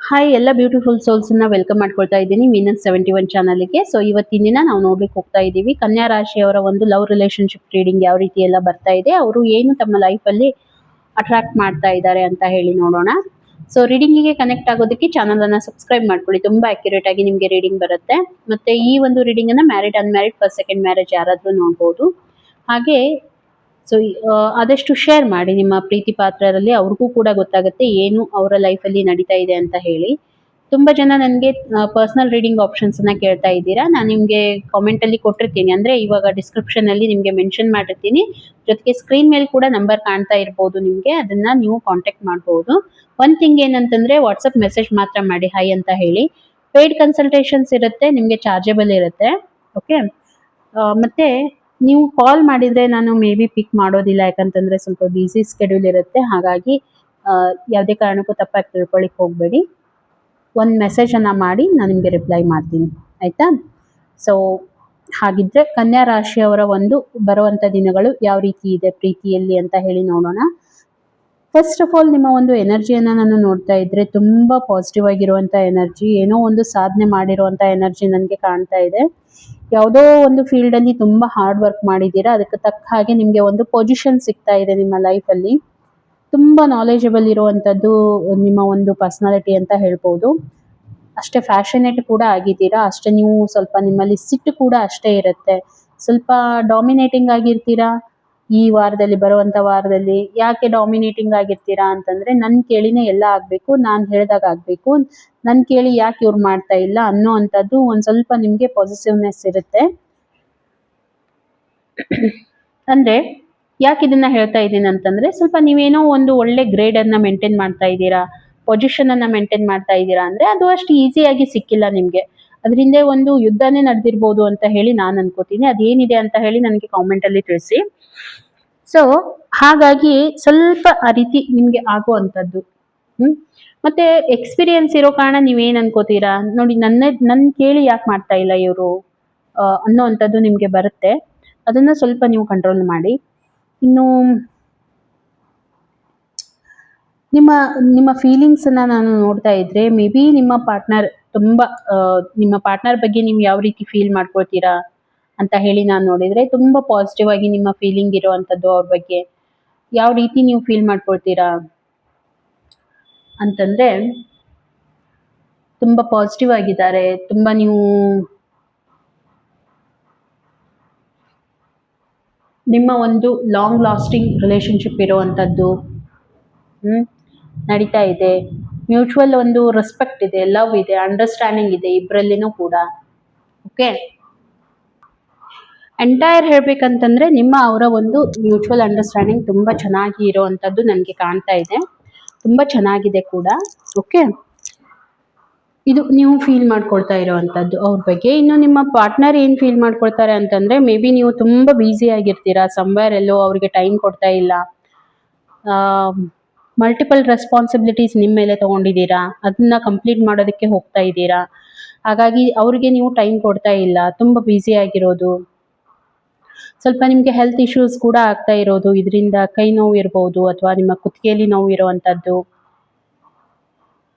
Hi ಎಲ್ಲ beautiful ಸೋಲ್ಸ್ನ welcome ಮಾಡ್ಕೊಳ್ತಾ ಇದ್ದೀನಿ ಮೀನಸ್ 71 ಚಾನಲ್ಗೆ. ಸೊ ಇವತ್ತಿನ ದಿನ ನಾವು ನೋಡ್ಲಿಕ್ಕೆ ಹೋಗ್ತಾ ಇದ್ದೀವಿ ಕನ್ಯಾ ರಾಶಿಯವರ ಒಂದು ಲವ್ ರಿಲೇಶನ್ಶಿಪ್ ರೀಡಿಂಗ್ ಯಾವ ರೀತಿ ಎಲ್ಲ ಬರ್ತಾ ಇದೆ, ಅವರು ಏನು ತಮ್ಮ ಲೈಫಲ್ಲಿ ಅಟ್ರಾಕ್ಟ್ ಮಾಡ್ತಾ ಇದ್ದಾರೆ ಅಂತ ಹೇಳಿ ನೋಡೋಣ. ಸೊ ರೀಡಿಂಗಿಗೆ ಕನೆಕ್ಟ್ ಆಗೋದಕ್ಕೆ ಚಾನಲನ್ನು ಸಬ್ಸ್ಕ್ರೈಬ್ ಮಾಡ್ಕೊಳ್ಳಿ, ತುಂಬ ಅಕ್ಯುರೇಟ್ ಆಗಿ ನಿಮಗೆ ರೀಡಿಂಗ್ ಬರುತ್ತೆ. ಮತ್ತೆ ಈ ಒಂದು ರೀಡಿಂಗನ್ನು married unmarried first second marriage ಯಾರಾದರೂ ನೋಡ್ಬೋದು. ಹಾಗೆ ಸೊ ಆದಷ್ಟು ಶೇರ್ ಮಾಡಿ ನಿಮ್ಮ ಪ್ರೀತಿ ಪಾತ್ರರಲ್ಲಿ, ಅವ್ರಿಗೂ ಕೂಡ ಗೊತ್ತಾಗುತ್ತೆ ಏನು ಅವರ ಲೈಫಲ್ಲಿ ನಡೀತಾ ಇದೆ ಅಂತ ಹೇಳಿ. ತುಂಬ ಜನ ನನಗೆ ಪರ್ಸನಲ್ ರೀಡಿಂಗ್ ಆಪ್ಷನ್ಸನ್ನು ಕೇಳ್ತಾ ಇದ್ದೀರಾ. ನಾನು ನಿಮಗೆ ಕಾಮೆಂಟಲ್ಲಿ ಕೊಟ್ಟಿರ್ತೀನಿ, ಅಂದರೆ ಇವಾಗ ಡಿಸ್ಕ್ರಿಪ್ಷನಲ್ಲಿ ನಿಮಗೆ ಮೆನ್ಷನ್ ಮಾಡಿರ್ತೀನಿ. ಜೊತೆಗೆ ಸ್ಕ್ರೀನ್ ಮೇಲೆ ಕೂಡ ನಂಬರ್ ಕಾಣ್ತಾ ಇರ್ಬೋದು ನಿಮಗೆ, ಅದನ್ನು ನೀವು ಕಾಂಟ್ಯಾಕ್ಟ್ ಮಾಡ್ಬೋದು. ಒಂದು ಥಿಂಗ್ ಏನಂತಂದರೆ ವಾಟ್ಸಪ್ ಮೆಸೇಜ್ ಮಾತ್ರ ಮಾಡಿ ಹಾಯ್ ಅಂತ ಹೇಳಿ. ಪೇಯ್ಡ್ ಕನ್ಸಲ್ಟೇಷನ್ಸ್ ಇರುತ್ತೆ, ನಿಮಗೆ ಚಾರ್ಜಬಲ್ ಇರುತ್ತೆ. ಓಕೆ, ಮತ್ತು ನೀವು ಕಾಲ್ ಮಾಡಿದರೆ ನಾನು ಮೇ ಬಿ ಪಿಕ್ ಮಾಡೋದಿಲ್ಲ, ಯಾಕಂತಂದರೆ ಸ್ವಲ್ಪ ಬ್ಯುಸಿ ಸ್ಕೆಡ್ಯೂಲ್ ಇರುತ್ತೆ. ಹಾಗಾಗಿ ಯಾವುದೇ ಕಾರಣಕ್ಕೂ ತಪ್ಪಾಗಿ ತಿಳ್ಕೊಳ್ಳಿಕ್ಕೆ ಹೋಗಬೇಡಿ. ಒಂದು ಮೆಸೇಜನ್ನು ಮಾಡಿ ನಾನು ನಿಮಗೆ ರಿಪ್ಲೈ ಮಾಡ್ತೀನಿ, ಆಯಿತಾ? ಸೊ ಹಾಗಿದ್ದರೆ ಕನ್ಯಾ ರಾಶಿಯವರ ಒಂದು ಬರುವಂಥ ದಿನಗಳು ಯಾವ ರೀತಿ ಇದೆ ಪ್ರೀತಿಯಲ್ಲಿ ಅಂತ ಹೇಳಿ ನೋಡೋಣ. ಫಸ್ಟ್ ಆಫ್ ಆಲ್ ನಿಮ್ಮ ಒಂದು ಎನರ್ಜಿಯನ್ನು ನಾನು ನೋಡ್ತಾ ಇದ್ದರೆ ತುಂಬ ಪಾಸಿಟಿವ್ ಆಗಿರುವಂಥ ಎನರ್ಜಿ, ಏನೋ ಒಂದು ಸಾಧನೆ ಮಾಡಿರುವಂಥ ಎನರ್ಜಿ ನನಗೆ ಕಾಣ್ತಾ ಇದೆ. ಯಾವುದೋ ಒಂದು ಫೀಲ್ಡಲ್ಲಿ ತುಂಬ ಹಾರ್ಡ್ ವರ್ಕ್ ಮಾಡಿದ್ದೀರಾ, ಅದಕ್ಕೆ ತಕ್ಕ ಹಾಗೆ ನಿಮಗೆ ಒಂದು ಪೊಸಿಷನ್ ಸಿಗ್ತಾ ಇದೆ ನಿಮ್ಮ ಲೈಫಲ್ಲಿ. ತುಂಬ ನಾಲೆಜಬಲ್ ಇರುವಂಥದ್ದು ನಿಮ್ಮ ಒಂದು ಪರ್ಸ್ನಾಲಿಟಿ ಅಂತ ಹೇಳ್ಬೋದು. ಅಷ್ಟೇ ಫ್ಯಾಷನೇಟ್ ಕೂಡ ಆಗಿದ್ದೀರಾ, ಅಷ್ಟೇ ನೀವು ಸ್ವಲ್ಪ ನಿಮ್ಮಲ್ಲಿ ಸಿಟ್ಟು ಕೂಡ ಅಷ್ಟೇ ಇರುತ್ತೆ. ಸ್ವಲ್ಪ ಡಾಮಿನೇಟಿಂಗ್ ಆಗಿರ್ತೀರಾ. ಈ ವಾರದಲ್ಲಿ ಬರುವಂಥ ವಾರದಲ್ಲಿ ಯಾಕೆ ಡಾಮಿನೇಟಿಂಗ್ ಆಗಿರ್ತೀರಾ ಅಂತಂದರೆ, ನನ್ನ ಕೇಳಿನೇ ಎಲ್ಲ ಆಗಬೇಕು, ನಾನು ಹೇಳಿದಾಗ ಆಗಬೇಕು, ನನ್ನ ಕೇಳಿ ಯಾಕೆ ಇವ್ರು ಮಾಡ್ತಾ ಇಲ್ಲ ಅನ್ನೋ ಅಂಥದ್ದು ಒಂದು ಸ್ವಲ್ಪ ನಿಮಗೆ ಪಾಸಿಟಿವ್ನೆಸ್ ಇರುತ್ತೆ. ಅಂದರೆ ಯಾಕೆ ಇದನ್ನು ಹೇಳ್ತಾ ಇದ್ದೀನಿ ಅಂತಂದರೆ, ಸ್ವಲ್ಪ ನೀವೇನೋ ಒಂದು ಒಳ್ಳೆ ಗ್ರೇಡನ್ನು ಮೇಂಟೈನ್ ಮಾಡ್ತಾ ಇದ್ದೀರಾ, ಪೊಸಿಷನನ್ನು ಮೇಂಟೈನ್ ಮಾಡ್ತಾ ಇದ್ದೀರಾ ಅಂದರೆ ಅದು ಅಷ್ಟು ಈಸಿಯಾಗಿ ಸಿಕ್ಕಿಲ್ಲ ನಿಮಗೆ. ಅದರಿಂದ ಒಂದು ಯುದ್ಧನೇ ನಡೆದಿರ್ಬೋದು ಅಂತ ಹೇಳಿ ನಾನು ಅನ್ಕೋತೀನಿ. ಅದೇನಿದೆ ಅಂತ ಹೇಳಿ ನನಗೆ ಕಾಮೆಂಟಲ್ಲಿ ತಿಳಿಸಿ. ಸೊ ಹಾಗಾಗಿ ಸ್ವಲ್ಪ ಆ ರೀತಿ ನಿಮಗೆ ಆಗುವಂಥದ್ದು. ಮತ್ತು ಎಕ್ಸ್ಪೀರಿಯನ್ಸ್ ಇರೋ ಕಾರಣ ನೀವೇನು ಅನ್ಕೋತೀರಾ, ನೋಡಿ ನನ್ನ ಕೇಳಿ ಯಾಕೆ ಮಾಡ್ತಾ ಇಲ್ಲ ಇವರು ಅನ್ನೋ ಅಂಥದ್ದು ನಿಮಗೆ ಬರುತ್ತೆ. ಅದನ್ನು ಸ್ವಲ್ಪ ನೀವು ಕಂಟ್ರೋಲ್ ಮಾಡಿ. ಇನ್ನು ನಿಮ್ಮ ಫೀಲಿಂಗ್ಸನ್ನು ನಾನು ನೋಡ್ತಾ ಇದ್ದರೆ, ಮೇ ಬಿ ನಿಮ್ಮ ಪಾರ್ಟ್ನರ್ ತುಂಬ ನಿಮ್ಮ ಪಾರ್ಟ್ನರ್ ಬಗ್ಗೆ ನೀವು ಯಾವ ರೀತಿ ಫೀಲ್ ಮಾಡ್ಕೊಳ್ತೀರಾ ಅಂತ ಹೇಳಿ ನಾನು ನೋಡಿದರೆ, ತುಂಬ ಪಾಸಿಟಿವ್ ಆಗಿ ನಿಮ್ಮ ಫೀಲಿಂಗ್ ಇರೋವಂಥದ್ದು ಅವ್ರ ಬಗ್ಗೆ. ಯಾವ ರೀತಿ ನೀವು ಫೀಲ್ ಮಾಡ್ಕೊಳ್ತೀರಾ ಅಂತಂದರೆ, ತುಂಬ ಪಾಸಿಟಿವ್ ಆಗಿದ್ದಾರೆ, ತುಂಬ ನೀವು ನಿಮ್ಮ ಒಂದು ಲಾಂಗ್ ಲಾಸ್ಟಿಂಗ್ ರಿಲೇಶನ್ಶಿಪ್ ಇರುವಂಥದ್ದು ನಡೀತಾ ಇದೆ. ಮ್ಯೂಚುವಲ್ ಒಂದು ರೆಸ್ಪೆಕ್ಟ್ ಇದೆ, ಲವ್ ಇದೆ, ಅಂಡರ್ಸ್ಟ್ಯಾಂಡಿಂಗ್ ಇದೆ ಇಬ್ಬರಲ್ಲಿನೂ ಕೂಡ. ಓಕೆ, ಎಂಟೈರ್ ಹೇಳಬೇಕಂತಂದರೆ ನಿಮ್ಮ ಅವರ ಒಂದು ಮ್ಯೂಚುವಲ್ ಅಂಡರ್ಸ್ಟ್ಯಾಂಡಿಂಗ್ ತುಂಬ ಚೆನ್ನಾಗಿ ಇರೋವಂಥದ್ದು ನನಗೆ ಕಾಣ್ತಾ ಇದೆ, ತುಂಬ ಚೆನ್ನಾಗಿದೆ ಕೂಡ. ಓಕೆ, ಇದು ನೀವು ಫೀಲ್ ಮಾಡ್ಕೊಳ್ತಾ ಇರೋವಂಥದ್ದು ಅವ್ರ ಬಗ್ಗೆ. ಇನ್ನು ನಿಮ್ಮ ಪಾರ್ಟ್ನರ್ ಏನು ಫೀಲ್ ಮಾಡ್ಕೊಳ್ತಾರೆ ಅಂತಂದರೆ, ಮೇ ಬಿ ನೀವು ತುಂಬ ಬ್ಯುಸಿ ಆಗಿರ್ತೀರಾ, ಸಮ್ವೇರ್ ಎಲ್ಲೋ ಅವ್ರಿಗೆ ಟೈಮ್ ಕೊಡ್ತಾ ಇಲ್ಲ, ಮಲ್ಟಿಪಲ್ ರೆಸ್ಪಾನ್ಸಿಬಿಲಿಟೀಸ್ ನಿಮ್ಮ ಮೇಲೆ ತೊಗೊಂಡಿದ್ದೀರಾ, ಅದನ್ನ ಕಂಪ್ಲೀಟ್ ಮಾಡೋದಕ್ಕೆ ಹೋಗ್ತಾ ಇದ್ದೀರಾ. ಹಾಗಾಗಿ ಅವ್ರಿಗೆ ನೀವು ಟೈಮ್ ಕೊಡ್ತಾ ಇಲ್ಲ, ತುಂಬ ಬ್ಯುಸಿ ಆಗಿರೋದು. ಸ್ವಲ್ಪ ನಿಮಗೆ ಹೆಲ್ತ್ ಇಶ್ಯೂಸ್ ಕೂಡ ಆಗ್ತಾ ಇರೋದು, ಇದರಿಂದ ಕೈ ನೋವು ಇರ್ಬೋದು ಅಥವಾ ನಿಮ್ಮ ಕುತ್ತಿಗೆಯಲ್ಲಿ ನೋವು ಇರುವಂಥದ್ದು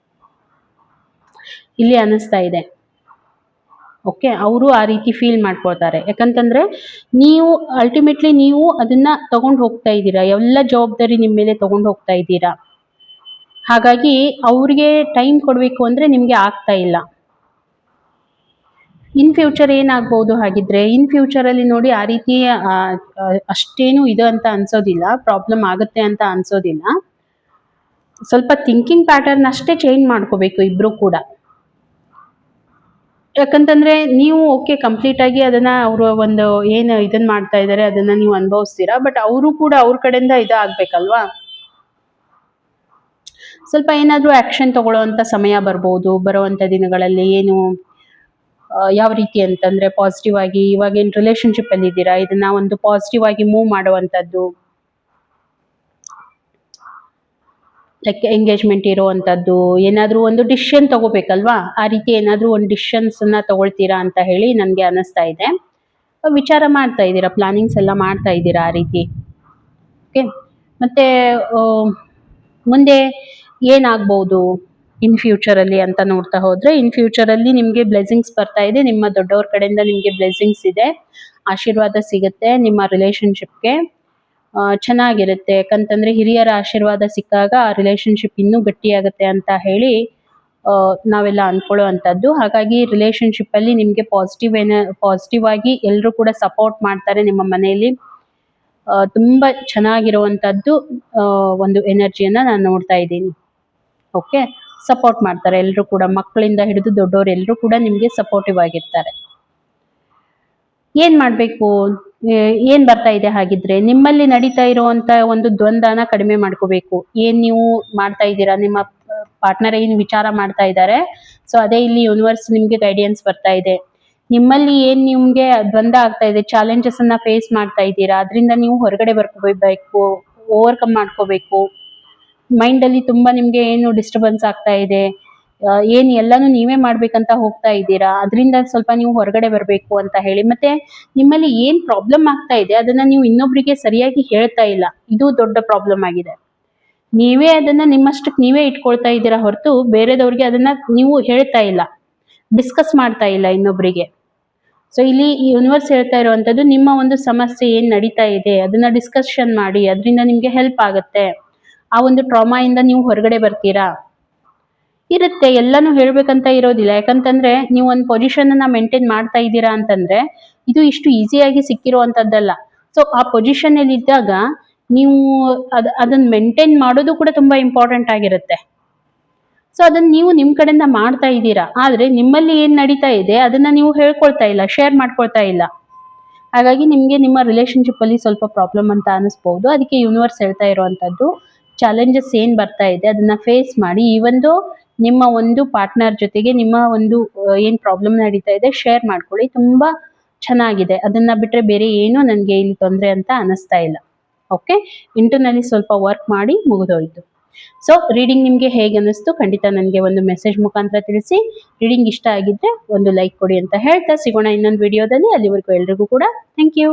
ಇಲ್ಲಿ ಅನ್ನಿಸ್ತಾ ಇದೆ. ಓಕೆ, ಅವರು ಆ ರೀತಿ ಫೀಲ್ ಮಾಡ್ಕೊಳ್ತಾರೆ. ಯಾಕಂತಂದರೆ ನೀವು ಅಲ್ಟಿಮೇಟ್ಲಿ ನೀವು ಅದನ್ನು ತಗೊಂಡು ಹೋಗ್ತಾ ಇದ್ದೀರಾ, ಎಲ್ಲ ಜವಾಬ್ದಾರಿ ನಿಮ್ಮ ಮೇಲೆ ತಗೊಂಡು ಹೋಗ್ತಾ ಇದ್ದೀರಾ. ಹಾಗಾಗಿ ಅವ್ರಿಗೆ ಟೈಮ್ ಕೊಡಬೇಕು ಅಂದರೆ ನಿಮಗೆ ಆಗ್ತಾ ಇಲ್ಲ. ಇನ್ ಫ್ಯೂಚರ್ ಏನಾಗ್ಬೋದು ಹಾಗಿದ್ರೆ, ಇನ್ ಫ್ಯೂಚರಲ್ಲಿ ನೋಡಿ ಆ ರೀತಿ ಅಷ್ಟೇನು ಇದು ಅಂತ ಅನ್ಸೋದಿಲ್ಲ, ಪ್ರಾಬ್ಲಮ್ ಆಗುತ್ತೆ ಅಂತ ಅನ್ಸೋದಿಲ್ಲ. ಸ್ವಲ್ಪ ಥಿಂಕಿಂಗ್ ಪ್ಯಾಟರ್ನ್ ಅಷ್ಟೇ ಚೇಂಜ್ ಮಾಡ್ಕೋಬೇಕು ಇಬ್ಬರು ಕೂಡ. ಯಾಕಂತಂದರೆ ನೀವು ಓಕೆ ಕಂಪ್ಲೀಟಾಗಿ ಅದನ್ನು ಅವರು ಒಂದು ಏನು ಇದನ್ನು ಮಾಡ್ತಾ ಇದ್ದಾರೆ ಅದನ್ನು ನೀವು ಅನುಭವಿಸ್ತೀರಾ, ಬಟ್ ಅವರು ಕೂಡ ಅವ್ರ ಕಡೆಯಿಂದ ಇದಾಗಬೇಕಲ್ವಾ. ಸ್ವಲ್ಪ ಏನಾದರೂ ಆ್ಯಕ್ಷನ್ ತಗೊಳ್ಳೋವಂಥ ಸಮಯ ಬರ್ಬೋದು ಬರುವಂಥ ದಿನಗಳಲ್ಲಿ. ಏನು ಯಾವ ರೀತಿ ಅಂತಂದರೆ, ಪಾಸಿಟಿವ್ ಆಗಿ ಇವಾಗೇನು ರಿಲೇಷನ್ಶಿಪ್ಪಲ್ಲಿ ಇದ್ದೀರಾ ಇದನ್ನು ಒಂದು ಪಾಸಿಟಿವ್ ಆಗಿ ಮೂವ್ ಮಾಡುವಂಥದ್ದು, ಲೈಕ್ ಎಂಗೇಜ್ಮೆಂಟ್ ಇರುವಂಥದ್ದು, ಏನಾದರೂ ಒಂದು ಡಿಸಿಷನ್ ತಗೋಬೇಕಲ್ವಾ, ಆ ರೀತಿ ಏನಾದರೂ ಒಂದು ಡಿಸಿಷನ್ಸನ್ನು ತಗೊಳ್ತೀರಾ ಅಂತ ಹೇಳಿ ನನಗೆ ಅನ್ನಿಸ್ತಾ ಇದೆ. ವಿಚಾರ ಮಾಡ್ತಾ ಇದ್ದೀರಾ, ಪ್ಲಾನಿಂಗ್ಸ್ ಎಲ್ಲ ಮಾಡ್ತಾ ಇದ್ದೀರಾ ಆ ರೀತಿ. ಓಕೆ, ಮತ್ತು ಮುಂದೆ ಏನಾಗ್ಬೋದು ಇನ್ ಫ್ಯೂಚರಲ್ಲಿ ಅಂತ ನೋಡ್ತಾ ಹೋದ್ರೆ ಇನ್ ಫ್ಯೂಚರಲ್ಲಿ ನಿಮಗೆ ಬ್ಲೆಸ್ಸಿಂಗ್ಸ್ ಬರ್ತಾ ಇದೆ. ನಿಮ್ಮ ದೊಡ್ಡವ್ರ ಕಡೆಯಿಂದ ನಿಮಗೆ ಬ್ಲೆಸ್ಸಿಂಗ್ಸ್ ಇದೆ, ಆಶೀರ್ವಾದ ಸಿಗುತ್ತೆ ನಿಮ್ಮ ರಿಲೇಶನ್ಶಿಪ್ಗೆ. ಚೆನ್ನಾಗಿರುತ್ತೆ. ಯಾಕಂತಂದ್ರೆ ಹಿರಿಯರ ಆಶೀರ್ವಾದ ಸಿಕ್ಕಾಗ ಆ ರಿಲೇಶನ್ಶಿಪ್ ಇನ್ನೂ ಗಟ್ಟಿಯಾಗುತ್ತೆ ಅಂತ ಹೇಳಿ ನಾವೆಲ್ಲ ಅನ್ಕೊಳ್ಳೋ ಅಂಥದ್ದು. ಹಾಗಾಗಿ ರಿಲೇಶನ್ಶಿಪ್ ಅಲ್ಲಿ ನಿಮಗೆ ಪಾಸಿಟಿವ್ ಆಗಿ ಎಲ್ಲರೂ ಕೂಡ ಸಪೋರ್ಟ್ ಮಾಡ್ತಾರೆ ನಿಮ್ಮ ಮನೆಯಲ್ಲಿ. ತುಂಬಾ ಚೆನ್ನಾಗಿರುವಂತದ್ದು ಒಂದು ಎನರ್ಜಿಯನ್ನ ನಾನು ನೋಡ್ತಾ ಇದ್ದೀನಿ. ಓಕೆ, ಸಪೋರ್ಟ್ ಮಾಡ್ತಾರೆ ಎಲ್ಲರೂ ಕೂಡ, ಮಕ್ಕಳಿಂದ ಹಿಡಿದು ದೊಡ್ಡವರು ಎಲ್ಲರೂ ಕೂಡ ನಿಮಗೆ ಸಪೋರ್ಟಿವ್ ಆಗಿರ್ತಾರೆ. ಏನ್ ಮಾಡ್ಬೇಕು, ಏನ್ ಬರ್ತಾ ಇದೆ ಹಾಗಿದ್ರೆ? ನಿಮ್ಮಲ್ಲಿ ನಡೀತಾ ಇರುವಂತ ಒಂದು ದ್ವಂದ್ವನ ಕಡಿಮೆ ಮಾಡ್ಕೋಬೇಕು. ಏನ್ ನೀವು ಮಾಡ್ತಾ ಇದ್ದೀರಾ, ನಿಮ್ಮ ಪಾರ್ಟ್ನರ್ ಏನ್ ವಿಚಾರ ಮಾಡ್ತಾ ಇದ್ದಾರೆ, ಸೊ ಅದೇ ಇಲ್ಲಿ ಯೂನಿವರ್ಸ್ ನಿಮ್ಗೆ ಗೈಡೆನ್ಸ್ ಬರ್ತಾ ಇದೆ. ನಿಮ್ಮಲ್ಲಿ ಏನ್ ನಿಮ್ಗೆ ದ್ವಂದ್ವ ಆಗ್ತಾ ಇದೆ, ಚಾಲೆಂಜಸ್ ಅನ್ನ ಫೇಸ್ ಮಾಡ್ತಾ ಇದ್ದೀರಾ, ಅದರಿಂದ ನೀವು ಹೊರಗಡೆ ಬರ್ಕೋಬೇಕು, ಓವರ್ಕಮ್ ಮಾಡ್ಕೋಬೇಕು. ಮೈಂಡ್ ಅಲ್ಲಿ ತುಂಬಾ ನಿಮ್ಗೆ ಏನು ಡಿಸ್ಟರ್ಬೆನ್ಸ್ ಆಗ್ತಾ ಇದೆ, ಏನ್ ಎಲ್ಲಾನು ನೀವೇ ಮಾಡ್ಬೇಕಂತ ಹೋಗ್ತಾ ಇದ್ದೀರಾ, ಅದರಿಂದ ಸ್ವಲ್ಪ ನೀವು ಹೊರಗಡೆ ಬರಬೇಕು ಅಂತ ಹೇಳಿ. ಮತ್ತೆ ನಿಮ್ಮಲ್ಲಿ ಏನ್ ಪ್ರಾಬ್ಲಮ್ ಆಗ್ತಾ ಇದೆ ಅದನ್ನ ನೀವು ಇನ್ನೊಬ್ರಿಗೆ ಸರಿಯಾಗಿ ಹೇಳ್ತಾ ಇಲ್ಲ, ಇದು ದೊಡ್ಡ ಪ್ರಾಬ್ಲಮ್ ಆಗಿದೆ. ನೀವೇ ಅದನ್ನ ನಿಮ್ಮಷ್ಟಕ್ಕೆ ನೀವೇ ಇಟ್ಕೊಳ್ತಾ ಇದ್ದೀರಾ ಹೊರತು ಬೇರೆದವ್ರಿಗೆ ಅದನ್ನ ನೀವು ಹೇಳ್ತಾ ಇಲ್ಲ, ಡಿಸ್ಕಸ್ ಮಾಡ್ತಾ ಇಲ್ಲ ಇನ್ನೊಬ್ರಿಗೆ. ಸೊ ಇಲ್ಲಿ ಯೂನಿವರ್ಸ್ ಹೇಳ್ತಾ ಇರುವಂತದ್ದು, ನಿಮ್ಮ ಒಂದು ಸಮಸ್ಯೆ ಏನ್ ನಡೀತಾ ಇದೆ ಅದನ್ನ ಡಿಸ್ಕಷನ್ ಮಾಡಿ, ಅದರಿಂದ ನಿಮ್ಗೆ ಹೆಲ್ಪ್ ಆಗುತ್ತೆ. ಆ ಒಂದು ಟ್ರಾಮಾ ಇಂದ ನೀವು ಹೊರಗಡೆ ಬರ್ತೀರಾ. ಇರುತ್ತೆ, ಎಲ್ಲಾನು ಹೇಳ್ಬೇಕಂತ ಇರೋದಿಲ್ಲ. ಯಾಕಂತಂದ್ರೆ ನೀವು ಒಂದು ಪೊಸಿಷನ್ ಅನ್ನ ಮೇಂಟೈನ್ ಮಾಡ್ತಾ ಇದ್ದೀರಾ ಅಂತಂದ್ರೆ ಇದು ಇಷ್ಟು ಈಸಿಯಾಗಿ ಸಿಕ್ಕಿರುವಂತದ್ದಲ್ಲ. ಸೊ ಆ ಪೊಸಿಷನ್ ಅಲ್ಲಿ ಇದ್ದಾಗ ನೀವು ಅದನ್ನ ಮೇಂಟೈನ್ ಮಾಡೋದು ಕೂಡ ತುಂಬಾ ಇಂಪಾರ್ಟೆಂಟ್ ಆಗಿರುತ್ತೆ. ಸೊ ಅದನ್ನ ನೀವು ನಿಮ್ ಕಡೆಯಿಂದ ಮಾಡ್ತಾ ಇದ್ದೀರಾ, ಆದ್ರೆ ನಿಮ್ಮಲ್ಲಿ ಏನ್ ನಡೀತಾ ಇದೆ ಅದನ್ನ ನೀವು ಹೇಳ್ಕೊಳ್ತಾ ಇಲ್ಲ, ಶೇರ್ ಮಾಡ್ಕೊಳ್ತಾ ಇಲ್ಲ. ಹಾಗಾಗಿ ನಿಮ್ಗೆ ನಿಮ್ಮ ರಿಲೇಶನ್ಶಿಪ್ ಅಲ್ಲಿ ಸ್ವಲ್ಪ ಪ್ರಾಬ್ಲಮ್ ಅಂತ ಅನಿಸ್ಬಹುದು. ಅದಕ್ಕೆ ಯೂನಿವರ್ಸ್ ಹೇಳ್ತಾ ಇರುವಂತದ್ದು, ಚಾಲೆಂಜಸ್ ಏನ್ ಬರ್ತಾ ಇದೆ ಅದನ್ನ ಫೇಸ್ ಮಾಡಿ. ಈ ಒಂದು ನಿಮ್ಮ ಒಂದು ಪಾರ್ಟ್ನರ್ ಜೊತೆಗೆ ನಿಮ್ಮ ಒಂದು ಏನ್ ಪ್ರಾಬ್ಲಮ್ ನಡೀತಾ ಇದೆ ಶೇರ್ ಮಾಡ್ಕೊಳ್ಳಿ, ತುಂಬಾ ಚೆನ್ನಾಗಿದೆ. ಅದನ್ನ ಬಿಟ್ರೆ ಬೇರೆ ಏನು ನನ್ಗೆ ಇಲ್ಲಿ ತೊಂದರೆ ಅಂತ ಅನಿಸ್ತಾ ಇಲ್ಲ. ಓಕೆ, ಇಂಟರ್ನಲ್ಲಿ ಸ್ವಲ್ಪ ವರ್ಕ್ ಮಾಡಿ ಮುಗಿದೋಯ್ತು. ಸೊ ರೀಡಿಂಗ್ ನಿಮ್ಗೆ ಹೇಗೆ ಅನ್ನಿಸ್ತು ಖಂಡಿತ ನನಗೆ ಒಂದು ಮೆಸೇಜ್ ಮುಖಾಂತರ ತಿಳಿಸಿ. ರೀಡಿಂಗ್ ಇಷ್ಟ ಆಗಿದ್ರೆ ಒಂದು ಲೈಕ್ ಕೊಡಿ ಅಂತ ಹೇಳ್ತಾ ಸಿಗೋಣ ಇನ್ನೊಂದು ವಿಡಿಯೋದಲ್ಲಿ. ಅಲ್ಲಿವರೆಗೂ ಎಲ್ರಿಗೂ ಕೂಡ ಥ್ಯಾಂಕ್ ಯು.